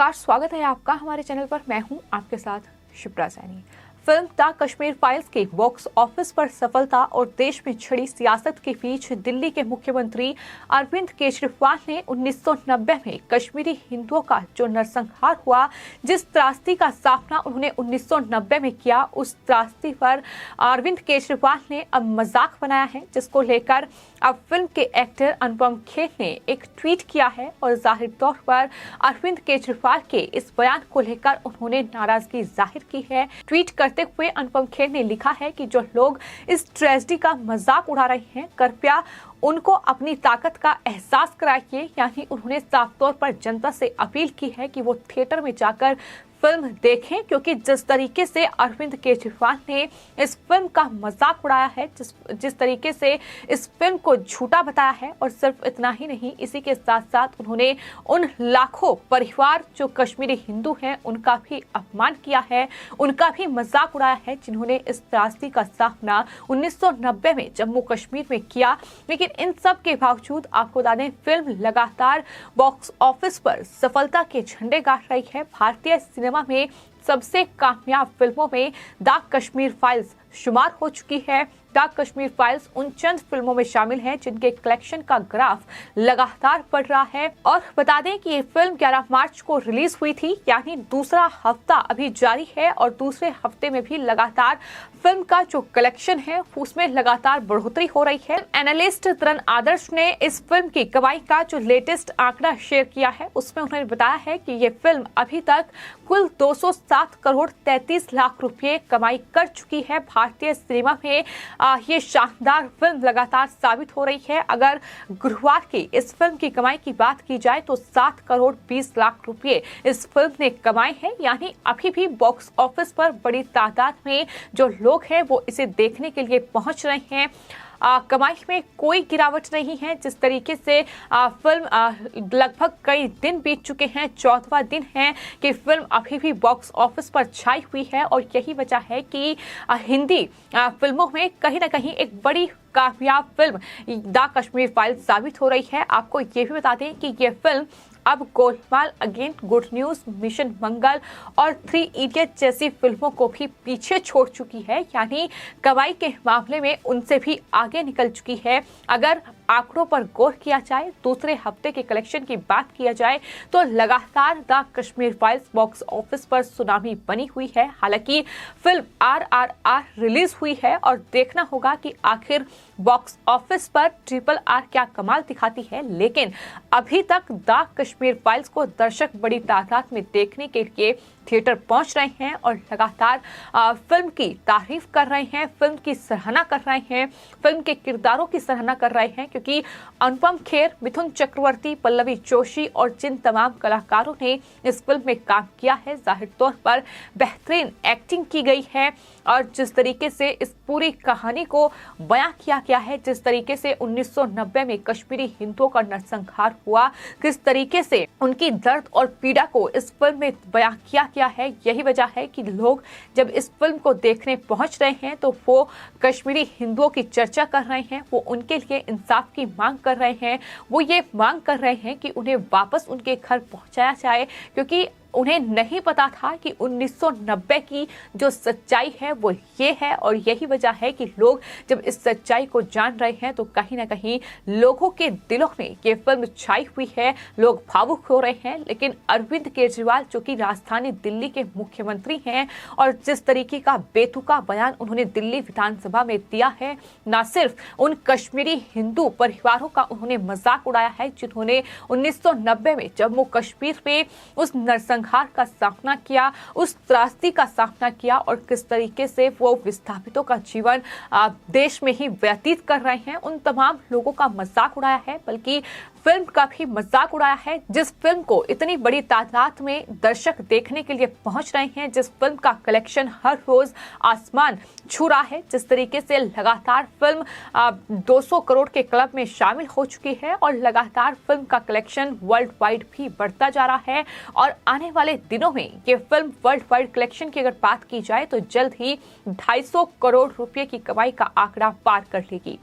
नमस्कार, स्वागत है आपका हमारे चैनल पर। मैं हूं आपके साथ Shipra Saini. Film the Kashmir files की बॉक्स ऑफिस पर सफलता और देश में छिड़ी सियासत के बीच दिल्ली के मुख्यमंत्री अरविंद केजरीवाल ने 1990 में कश्मीरी हिंदुओं का जो नरसंहार हुआ, जिस त्रासदी का सामना उन्होंने 1990 में किया, उस त्रासदी पर अरविंद केजरीवाल ने अब मजाक बनाया है, जिसको लेकर अब फिल्म के एक्टर अनुपम खेर ने एक ट्वीट किया है और जाहिर तौर पर अरविंद केजरीवाल के इस बयान को लेकर उन्होंने नाराजगी जाहिर की है। ट्वीट करते हुए अनुपम खेर ने लिखा है कि जो लोग इस ट्रेजेडी का मजाक उड़ा रहे हैं, कृपया उनको अपनी ताकत का एहसास कराइए। यानी उन्होंने साफ तौर पर जनता से अपील की है कि वो थिएटर में जाकर फिल्म देखें, क्योंकि जिस तरीके से अरविंद केजरीवाल ने इस फिल्म का मजाक उड़ाया है, जिस तरीके से इस फिल्म को झूठा बताया है, और सिर्फ इतना ही नहीं, इसी के साथ साथ उन्होंने उन लाखों परिवार जो कश्मीरी हिंदू हैं उनका भी अपमान किया है, उनका भी मजाक उड़ाया है, जिन्होंने इस त्रासदी का सामना 1990 में जम्मू कश्मीर में किया। लेकिन इन सब के बावजूद आपको बता दें, फिल्म लगातार बॉक्स ऑफिस पर सफलता के झंडे गाड़ रही है। भारतीय सिनेमा में सबसे कामयाब फिल्मों में द कश्मीर फाइल्स शुमार हो चुकी है। द कश्मीर फाइल्स उन चंद फिल्मों में शामिल है जिनके कलेक्शन का ग्राफ लगातार बढ़ रहा है। और बता दें कि ये फिल्म 11 मार्च को रिलीज हुई थी, यानी दूसरा हफ्ता अभी जारी है और दूसरे हफ्ते में भी लगातार फिल्म का जो कलेक्शन है उसमें लगातार बढ़ोतरी हो रही है। एनालिस्ट तरण आदर्श ने इस फिल्म की कमाई का जो लेटेस्ट आंकड़ा शेयर किया है, उसमें उन्होंने बताया है कि ये फिल्म अभी तक कुल 207 करोड़ 33 लाख रुपए कमाई कर चुकी है। भारतीय सिनेमा में ये शानदार फिल्म लगातार साबित हो रही है। अगर गुरुवार की इस फिल्म की कमाई की बात की जाए तो 7 करोड़ 20 लाख रुपए इस फिल्म ने कमाए हैं। यानी अभी भी बॉक्स ऑफिस पर बड़ी तादाद में जो लोग हैं वो इसे देखने के लिए पहुंच रहे हैं। कमाई में कोई गिरावट नहीं है। जिस तरीके से फिल्म लगभग कई दिन बीत चुके हैं, 14वां दिन है कि फिल्म अभी भी बॉक्स ऑफिस पर छाई हुई है, और यही वजह है कि हिंदी फिल्मों में कहीं ना कहीं एक बड़ी कामयाब फिल्म द कश्मीर फाइल्स साबित हो रही है। आपको ये भी बता दें कि ये फिल्म अब Golmaal again, good news, mission Mangal और 3 इडियट जैसी फिल्मों को भी पीछे छोड़ चुकी है। यानी कमाई के मामले में उनसे भी आगे निकल चुकी है। अगर आंकड़ों पर गौर किया जाए, दूसरे हफ्ते के कलेक्शन की बात किया जाए तो लगातार the Kashmir files box office पर सुनामी बनी हुई है। हालांकि फिल्म RRR रिलीज हुई है और देखना होगा कि आखिर बॉक्स ऑफिस पर RRR क्या कमाल दिखाती है। लेकिन अभी तक द कश्मीर फाइल्स को दर्शक बड़ी तादाद में देखने के लिए थिएटर पहुंच रहे हैं और लगातार फिल्म की तारीफ कर रहे हैं, फिल्म की सराहना कर रहे हैं, फिल्म के किरदारों की सराहना कर रहे हैं, क्योंकि अनुपम खेर, मिथुन चक्रवर्ती, पल्लवी जोशी और जिन तमाम कलाकारों ने इस फिल्म में काम किया है, जाहिर तौर पर बेहतरीन एक्टिंग की गई है। और जिस तरीके से इस पूरी कहानी को बयां किया गया है, जिस तरीके से 1990 में कश्मीरी हिंदुओं का नरसंहार हुआ, किस तरीके से उनकी दर्द और पीड़ा को इस फिल्म में बयां किया गया है, यही वजह है कि लोग जब इस फिल्म को देखने पहुंच रहे हैं तो वो कश्मीरी हिंदुओं की चर्चा कर रहे हैं, वो उनके लिए इंसाफ की मांग कर रहे हैं, वो ये मांग कर रहे हैं कि उन्हें वापस उनके घर पहुंचाया जाए, क्योंकि उन्हें नहीं पता था कि 1990 की जो सच्चाई है वो ये है। और यही वजह है कि लोग जब इस सच्चाई को जान रहे हैं तो कहीं ना कहीं लोगों के दिलों में ये फिल्म छाई हुई है, लोग भावुक हो रहे हैं। लेकिन अरविंद केजरीवाल, जो कि राजधानी दिल्ली के मुख्यमंत्री हैं, और जिस तरीके का बेतुका बयान उन्होंने दिल्ली विधानसभा में दिया है, न सिर्फ उन कश्मीरी हिंदू परिवारों का उन्होंने मजाक उड़ाया है जिन्होंने 1990 में जम्मू कश्मीर में उस नरसंहार का सामना किया, उस त्रासदी का सामना किया, और किस तरीके से वो विस्थापितों का जीवन देश में ही व्यतीत कर रहे हैं, उन तमाम लोगों का मजाक उड़ाया है, बल्कि फिल्म का भी मजाक उड़ाया है। जिस फिल्म को इतनी बड़ी तादाद में दर्शक देखने के लिए पहुंच रहे हैं, जिस फिल्म का कलेक्शन हर रोज आसमान छू रहा है, जिस तरीके से लगातार फिल्म 200 करोड़ के क्लब में शामिल हो चुकी है, और लगातार फिल्म का कलेक्शन वर्ल्ड वाइड भी बढ़ता जा रहा है। और आने वाले दिनों में ये फिल्म वर्ल्ड वाइड कलेक्शन की अगर बात की जाए तो जल्द ही 250 करोड़ रुपए की कमाई का आंकड़ा पार कर लेगी।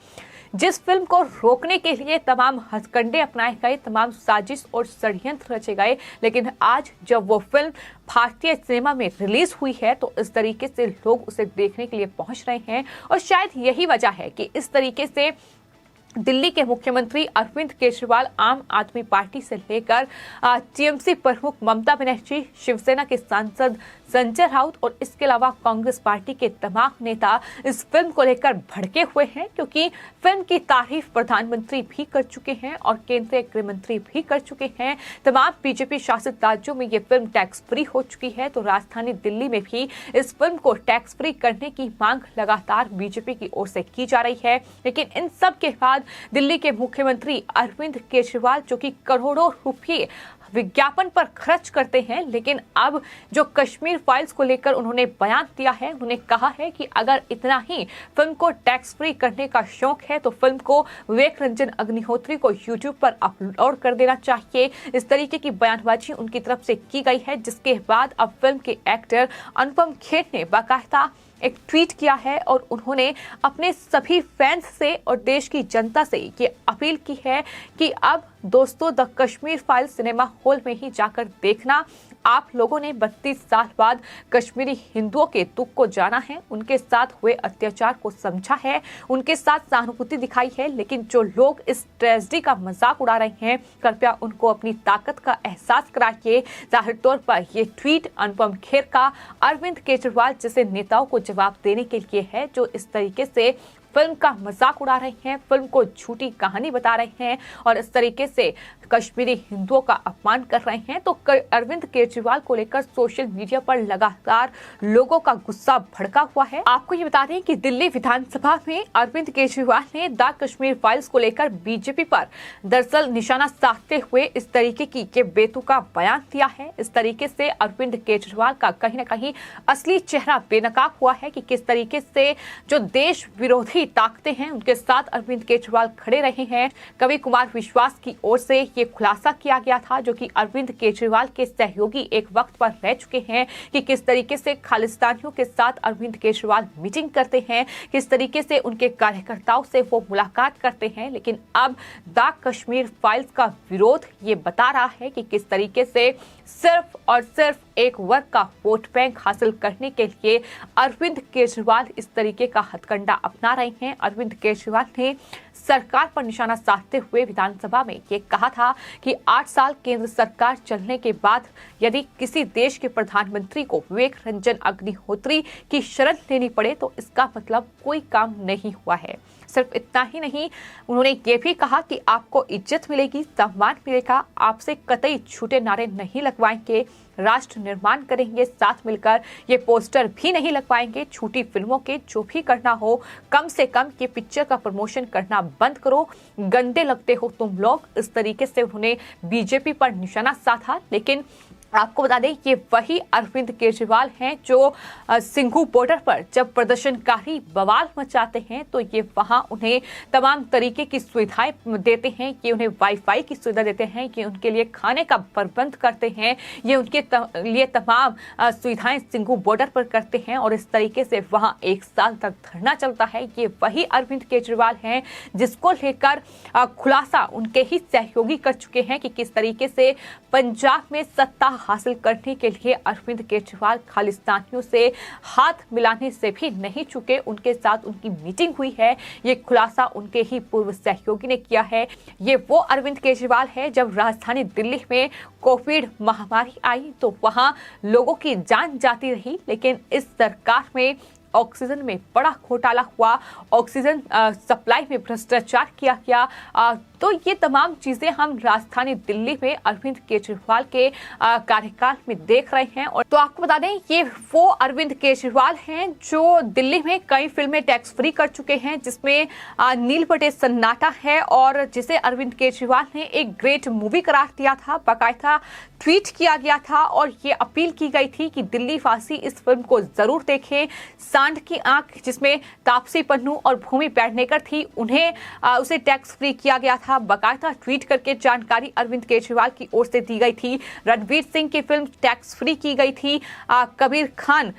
जिस फिल्म को रोकने के लिए तमाम हथकंडे अपनाए गए, तमाम साजिश और षड्यंत्र रचे गए, लेकिन आज जब वो फिल्म भारतीय सिनेमा में रिलीज हुई है तो इस तरीके से लोग उसे देखने के लिए पहुंच रहे हैं। और शायद यही वजह है कि इस तरीके से दिल्ली के मुख्यमंत्री अरविंद केजरीवाल, आम आदमी पार्टी से लेकर टीएमसी प्रमुख ममता बनर्जी, शिवसेना के सांसद संजय राउत और इसके अलावा कांग्रेस पार्टी के तमाम नेता इस फिल्म को लेकर भड़के हुए हैं, क्योंकि फिल्म की तारीफ प्रधानमंत्री भी कर चुके हैं और केंद्रीय गृह मंत्री भी कर चुके हैं। तमाम बीजेपी शासित राज्यों में ये फिल्म टैक्स फ्री हो चुकी है, तो राजधानी दिल्ली में भी इस फिल्म को टैक्स फ्री करने की मांग लगातार बीजेपी की ओर से की जा रही है। लेकिन इन सब के बाद दिल्ली के मुख्यमंत्री अरविंद केजरीवाल, जो कि करोड़ों रुपए विज्ञापन पर खर्च करते हैं, लेकिन अब जो कश्मीर फाइल्स को लेकर उन्होंने बयान दिया है, उन्होंने कहा है कि अगर इतना ही फिल्म को टैक्स फ्री करने का शौक है तो फिल्म को विवेक रंजन अग्निहोत्री को यूट्यूब पर अपलोड कर देना चाहिए। इस तरीके की बयानबाजी उनकी तरफ से की गई है, जिसके बाद अब फिल्म के एक्टर अनुपम खेर ने बाकायदा एक ट्वीट किया है और उन्होंने अपने सभी फैंस से और देश की जनता से ये अपील की है कि अब दोस्तों the Kashmir file cinema hall में ही जाकर देखना। आप लोगों ने 32 साल बाद कश्मीरी हिंदुओं के दुख को जाना है, उनके साथ हुए अत्याचार को समझा है, उनके साथ सहानुभूति दिखाई है, लेकिन जो लोग इस ट्रेजेडी का मजाक उड़ा रहे हैं, कृपया उनको अपनी ताकत का एहसास कराइए। जाहिर तौर पर ये ट्वीट अनुपम खेर का अरविंद केजरीवाल जैसे नेताओं को जवाब देने के लिए है, जो इस तरीके से फिल्म का मजाक उड़ा रहे हैं, फिल्म को झूठी कहानी बता रहे हैं और इस तरीके से कश्मीरी हिंदुओं का अपमान कर रहे हैं। तो अरविंद केजरीवाल को लेकर सोशल मीडिया पर लगातार लोगों का गुस्सा भड़का हुआ है। आपको ये बता दें कि दिल्ली विधानसभा में अरविंद केजरीवाल ने द कश्मीर फाइल्स को लेकर बीजेपी पर दरअसल निशाना साधते हुए इस तरीके की ये बेतुका बयान दिया है। इस तरीके से अरविंद केजरीवाल का कहीं न कहीं असली चेहरा बेनकाब हुआ है कि किस तरीके से जो देश विरोधी ताकतें हैं उनके साथ अरविंद केजरीवाल खड़े रहे हैं। कवि कुमार विश्वास की ओर से ये खुलासा किया गया था, जो कि अरविंद केजरीवाल के सहयोगी एक वक्त पर रह चुके हैं, कि किस तरीके से खालिस्तानियों के साथ अरविंद केजरीवाल मीटिंग करते हैं, किस तरीके से उनके कार्यकर्ताओं से वो मुलाकात करते हैं। लेकिन अब द कश्मीर फाइल्स का विरोध ये बता रहा है कि किस तरीके से सिर्फ और सिर्फ एक वर्ग का वोट बैंक हासिल करने के लिए अरविंद केजरीवाल इस तरीके का हथकंडा अपना रहे हैं। अरविंद केजरीवाल ने सरकार पर निशाना साधते हुए विधानसभा में ये कहा था कि 8 साल केंद्र सरकार चलने के बाद यदि किसी देश के प्रधानमंत्री को विवेक रंजन अग्निहोत्री की शरण लेनी पड़े तो इसका मतलब कोई काम नहीं हुआ है। सिर्फ इतना ही नहीं, उन्होंने ये भी कहा कि आपको इज्जत मिलेगी, सम्मान मिलेगा, आपसे कतई झूठे नारे नहीं लगवाएंगे, राष्ट्र निर्माण करेंगे साथ मिलकर, ये पोस्टर भी नहीं लगवाएंगे, झूठी फिल्मों के जो भी करना हो कम से कम ये पिक्चर का प्रमोशन करना बंद करो, गंदे लगते हो तुम लोग। इस तरीके से उन्होंने बीजेपी पर निशाना साधा। लेकिन आपको बता दें ये वही अरविंद केजरीवाल हैं जो सिंघू बॉर्डर पर जब प्रदर्शनकारी बवाल मचाते हैं तो ये वहां उन्हें तमाम तरीके की सुविधाएं देते हैं, ये उन्हें वाईफाई की सुविधा देते हैं, ये उनके लिए खाने का प्रबंध करते हैं, ये उनके लिए तमाम सुविधाएं सिंघू बॉर्डर पर करते हैं और इस तरीके से वहां 1 साल तक धरना चलता है। ये वही अरविंद केजरीवाल हैं जिसको लेकर खुलासा उनके ही सहयोगी कर चुके हैं कि किस तरीके से पंजाब में सत्ता हासिल करने के लिए अरविंद केजरीवाल खालिस्तानियों से हाथ मिलाने से भी नहीं चुके, उनके साथ उनकी मीटिंग हुई है। ये खुलासा उनके ही पूर्व सहयोगी ने किया है। ये वो अरविंद केजरीवाल है जब राजधानी दिल्ली में कोविड महामारी आई तो वहां लोगों की जान जाती रही, लेकिन इस सरकार में ऑक्सीजन में बड़ा घोटाला हुआ, ऑक्सीजन सप्लाई में भ्रष्टाचार किया गया। तो ये तमाम चीजें हम राजधानी दिल्ली में अरविंद केजरीवाल के कार्यकाल में देख रहे हैं। और तो आपको बता दें ये वो अरविंद केजरीवाल हैं जो दिल्ली में कई फिल्में टैक्स फ्री कर चुके हैं, जिसमें नील बटे सन्नाटा है और जिसे अरविंद केजरीवाल ने एक ग्रेट मूवी करार दिया था। बाकायदा ट्वीट किया गया था और ये अपील की गई थी कि दिल्ली वासी इस फिल्म को जरूर देखें। सांड की आंख, जिसमें तापसी पन्नू और भूमि पेडनेकर थी, उन्हें उसे टैक्स फ्री किया गया था। बाकायदा ट्वीट करके जानकारी अरविंद केजरीवाल की ओर से दी गई थी। रणवीर सिंह की फिल्म टैक्स फ्री की गई थी। कबीर खान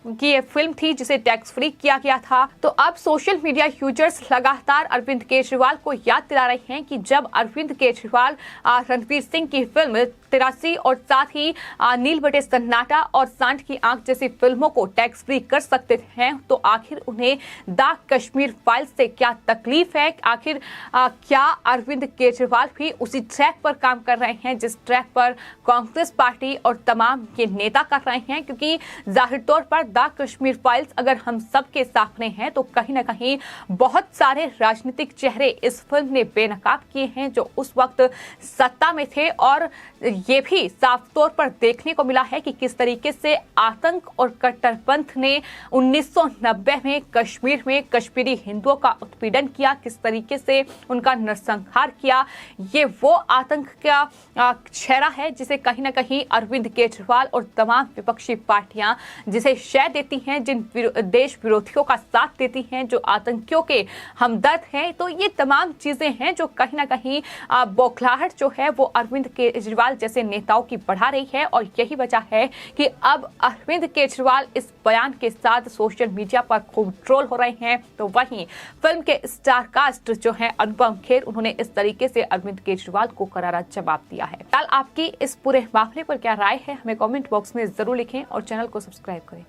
की ये फिल्म थी जिसे टैक्स फ्री किया गया था। तो अब सोशल मीडिया यूजर्स लगातार अरविंद केजरीवाल को याद दिला रहे हैं कि जब अरविंद केजरीवाल रणवीर सिंह की फिल्म 83 और साथ ही नील बटे सन्नाटा और सांड की आंख जैसी फिल्मों को टैक्स फ्री कर सकते हैं, तो आखिर उन्हें द कश्मीर फाइल्स से क्या तकलीफ है? आखिर क्या अरविंद केजरीवाल भी उसी ट्रैक पर काम कर रहे हैं जिस ट्रैक पर कांग्रेस पार्टी और तमाम के नेता कर रहे हैं? क्योंकि जाहिर तौर पर द कश्मीर फाइल्स अगर हम सबके सामने हैं तो कहीं ना कहीं बहुत सारे राजनीतिक चेहरे इस फिल्म ने बेनकाब किए हैं जो उस वक्त सत्ता में थे, और ये भी साफ तौर पर देखने को मिला है कि किस तरीके से आतंक और कट्टरपंथ ने 1990 में कश्मीर में कश्मीरी हिंदुओं का उत्पीड़न किया, किस तरीके से उनका नरसंहार किया। ये वो आतंक का चेहरा है जिसे कहीं ना कहीं अरविंद केजरीवाल और तमाम विपक्षी पार्टियां जिसे शय देती हैं, जिन देश विरोधियों का साथ देती हैं, जो आतंकियों के हमदर्द हैं। तो ये तमाम चीजें हैं जो कहीं ना कहीं बौखलाहट जो है वो अरविंद केजरीवाल जैसे नेताओं की बढ़ा रही है, और यही वजह है कि अब अरविंद केजरीवाल इस बयान के साथ सोशल मीडिया पर खूब ट्रोल हो रहे हैं। तो वहीं फिल्म के स्टार कास्ट जो है अनुपम खेर, उन्होंने इस तरीके से अरविंद केजरीवाल को करारा जवाब दिया है। फिलहाल आपकी इस पूरे मामले पर क्या राय है, हमें कमेंट बॉक्स में जरूर लिखें और चैनल को सब्सक्राइब करें।